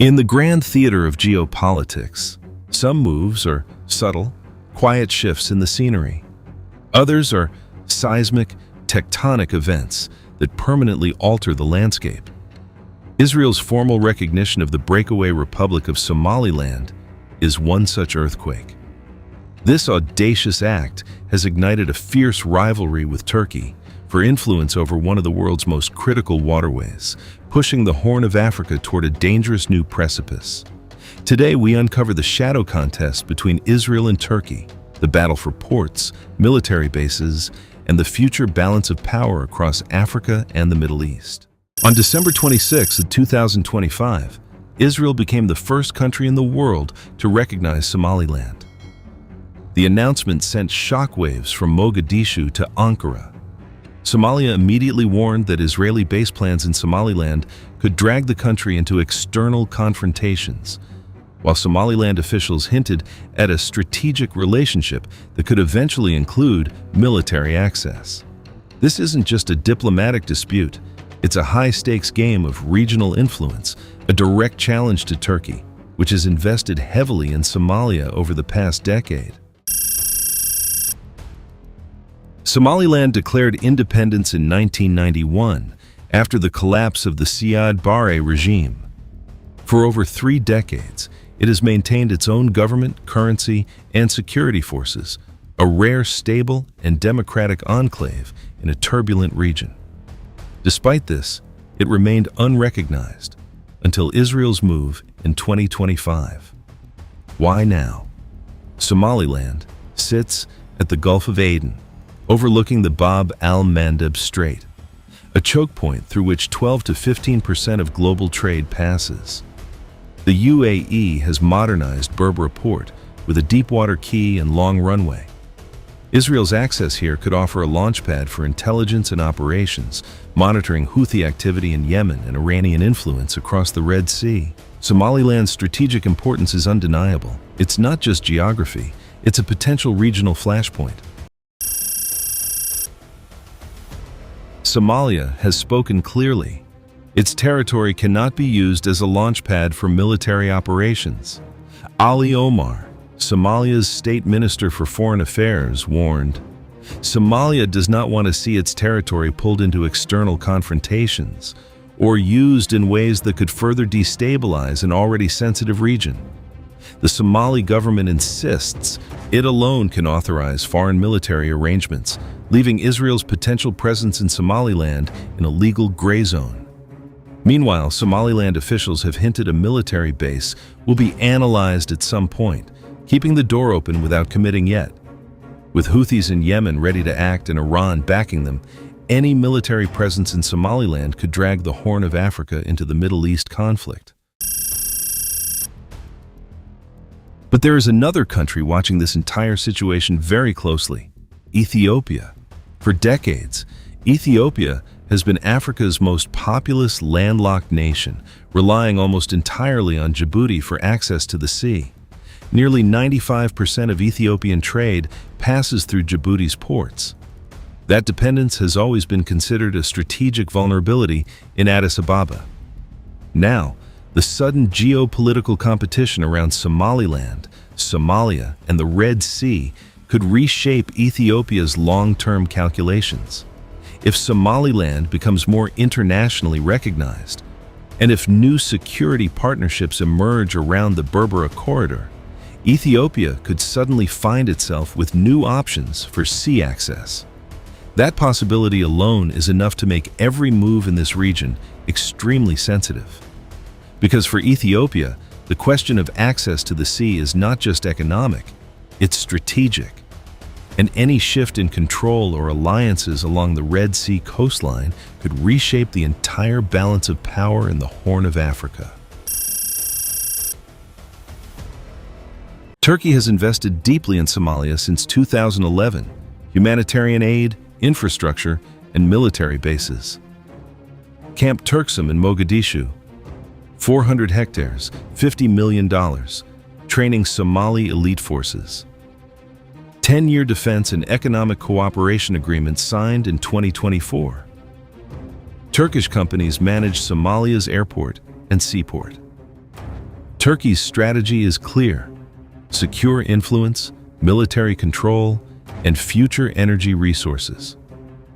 In the grand theater of geopolitics, some moves are subtle, quiet shifts in the scenery. Others are seismic, tectonic events that permanently alter the landscape. Israel's formal recognition of the breakaway Republic of Somaliland is one such earthquake. This audacious act has ignited a fierce rivalry with Turkey for influence over one of the world's most critical waterways, pushing the Horn of Africa toward a dangerous new precipice. Today, we uncover the shadow contest between Israel and Turkey, the battle for ports, military bases, and the future balance of power across Africa and the Middle East. On December 26, 2025, Israel became the first country in the world to recognize Somaliland. The announcement sent shockwaves from Mogadishu to Ankara. Somalia immediately warned that Israeli base plans in Somaliland could drag the country into external confrontations, while Somaliland officials hinted at a strategic relationship that could eventually include military access. This isn't just a diplomatic dispute, it's a high-stakes game of regional influence, a direct challenge to Turkey, which has invested heavily in Somalia over the past decade. Somaliland declared independence in 1991 after the collapse of the Siad Barre regime. For over 3 decades, it has maintained its own government, currency, and security forces, a rare, stable, and democratic enclave in a turbulent region. Despite this, it remained unrecognized until Israel's move in 2025. Why now? Somaliland sits at the Gulf of Aden, overlooking the Bab al-Mandeb Strait, a choke point through which 12 to 15% of global trade passes. The UAE has modernized Berbera port with a deep-water quay and long runway. Israel's access here could offer a launchpad for intelligence and operations, monitoring Houthi activity in Yemen and Iranian influence across the Red Sea. Somaliland's strategic importance is undeniable. It's not just geography, it's a potential regional flashpoint. Somalia has spoken clearly. Its territory cannot be used as a launchpad for military operations. Ali Omar, Somalia's state minister for foreign affairs, warned, Somalia does not want to see its territory pulled into external confrontations or used in ways that could further destabilize an already sensitive region. The Somali government insists it alone can authorize foreign military arrangements, leaving Israel's potential presence in Somaliland in a legal gray zone. Meanwhile, Somaliland officials have hinted a military base will be analyzed at some point, keeping the door open without committing yet. With Houthis in Yemen ready to act and Iran backing them, any military presence in Somaliland could drag the Horn of Africa into the Middle East conflict. But there is another country watching this entire situation very closely: Ethiopia. For decades, Ethiopia has been Africa's most populous landlocked nation, relying almost entirely on Djibouti for access to the sea. Nearly 95% of Ethiopian trade passes through Djibouti's ports. That dependence has always been considered a strategic vulnerability in Addis Ababa. Now, the sudden geopolitical competition around Somaliland, Somalia, and the Red Sea could reshape Ethiopia's long-term calculations. If Somaliland becomes more internationally recognized, and if new security partnerships emerge around the Berbera corridor, Ethiopia could suddenly find itself with new options for sea access. That possibility alone is enough to make every move in this region extremely sensitive. Because for Ethiopia, the question of access to the sea is not just economic, it's strategic. And any shift in control or alliances along the Red Sea coastline could reshape the entire balance of power in the Horn of Africa. Turkey has invested deeply in Somalia since 2011, humanitarian aid, infrastructure, and military bases. Camp Turksum in Mogadishu, 400 hectares, $50 million, training Somali elite forces. 10-year defense and economic cooperation agreement signed in 2024. Turkish companies manage Somalia's airport and seaport. Turkey's strategy is clear: secure influence, military control, and future energy resources.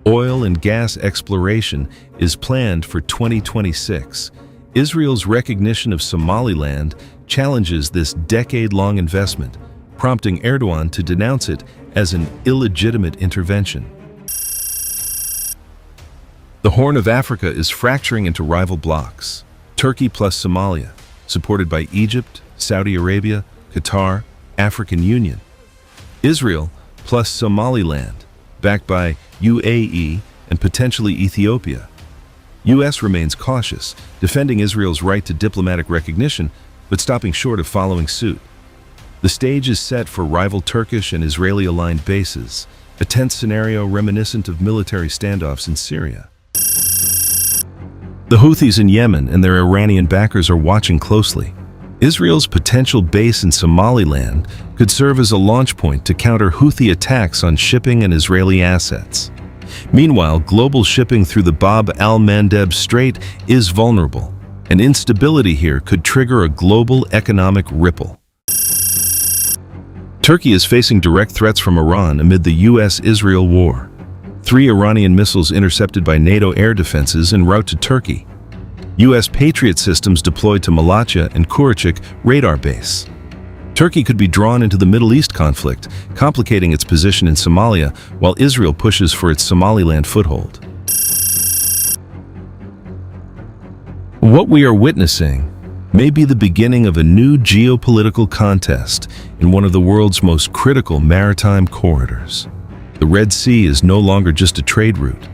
Oil and gas exploration is planned for 2026. Israel's recognition of Somaliland challenges this decade-long investment, prompting Erdogan to denounce it as an illegitimate intervention. The Horn of Africa is fracturing into rival blocs: Turkey plus Somalia, supported by Egypt, Saudi Arabia, Qatar, African Union; Israel plus Somaliland, backed by UAE and potentially Ethiopia. U.S. remains cautious, defending Israel's right to diplomatic recognition, but stopping short of following suit. The stage is set for rival Turkish and Israeli-aligned bases, a tense scenario reminiscent of military standoffs in Syria. The Houthis in Yemen and their Iranian backers are watching closely. Israel's potential base in Somaliland could serve as a launch point to counter Houthi attacks on shipping and Israeli assets. Meanwhile, global shipping through the Bab al-Mandeb Strait is vulnerable, and instability here could trigger a global economic ripple. Turkey is facing direct threats from Iran amid the U.S.-Israel war. 3 Iranian missiles intercepted by NATO air defenses en route to Turkey. U.S. Patriot systems deployed to Malatya and Kurachik radar base. Turkey could be drawn into the Middle East conflict, complicating its position in Somalia, while Israel pushes for its Somaliland foothold. What we are witnessing may be the beginning of a new geopolitical contest in one of the world's most critical maritime corridors. The Red Sea is no longer just a trade route.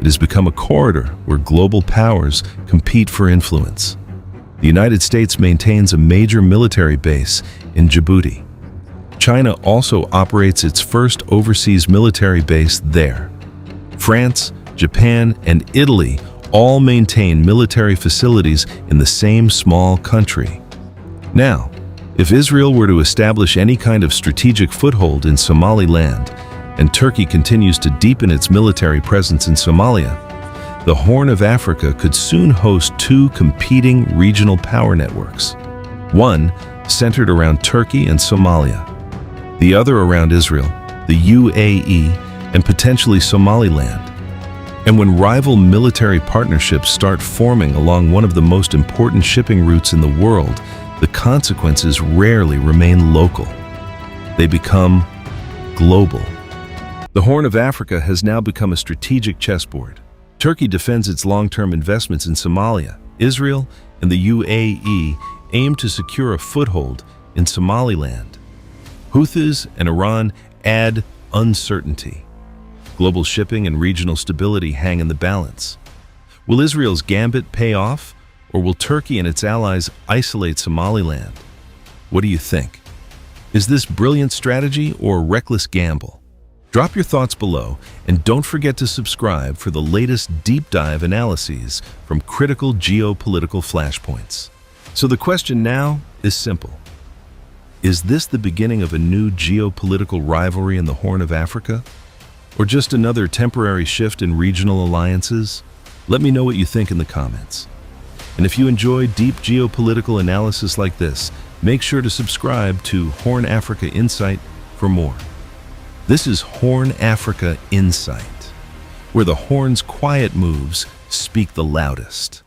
It has become a corridor where global powers compete for influence. The United States maintains a major military base in Djibouti. China also operates its first overseas military base there. France, Japan, and Italy all maintain military facilities in the same small country. Now, if Israel were to establish any kind of strategic foothold in Somaliland, and Turkey continues to deepen its military presence in Somalia, the Horn of Africa could soon host 2 competing regional power networks. One centered around Turkey and Somalia, the other around Israel, the UAE, and potentially Somaliland. And when rival military partnerships start forming along one of the most important shipping routes in the world, the consequences rarely remain local. They become global. The Horn of Africa has now become a strategic chessboard. Turkey defends its long-term investments in Somalia. Israel and the UAE aim to secure a foothold in Somaliland. Houthis and Iran add uncertainty. Global shipping and regional stability hang in the balance. Will Israel's gambit pay off, or will Turkey and its allies isolate Somaliland? What do you think? Is this brilliant strategy or a reckless gamble? Drop your thoughts below, and don't forget to subscribe for the latest deep dive analyses from critical geopolitical flashpoints. So the question now is simple. Is this the beginning of a new geopolitical rivalry in the Horn of Africa? Or just another temporary shift in regional alliances? Let me know what you think in the comments. And if you enjoy deep geopolitical analysis like this, make sure to subscribe to HornAfrica Insight for more. This is HornAfrica Insight, where the horn's quiet moves speak the loudest.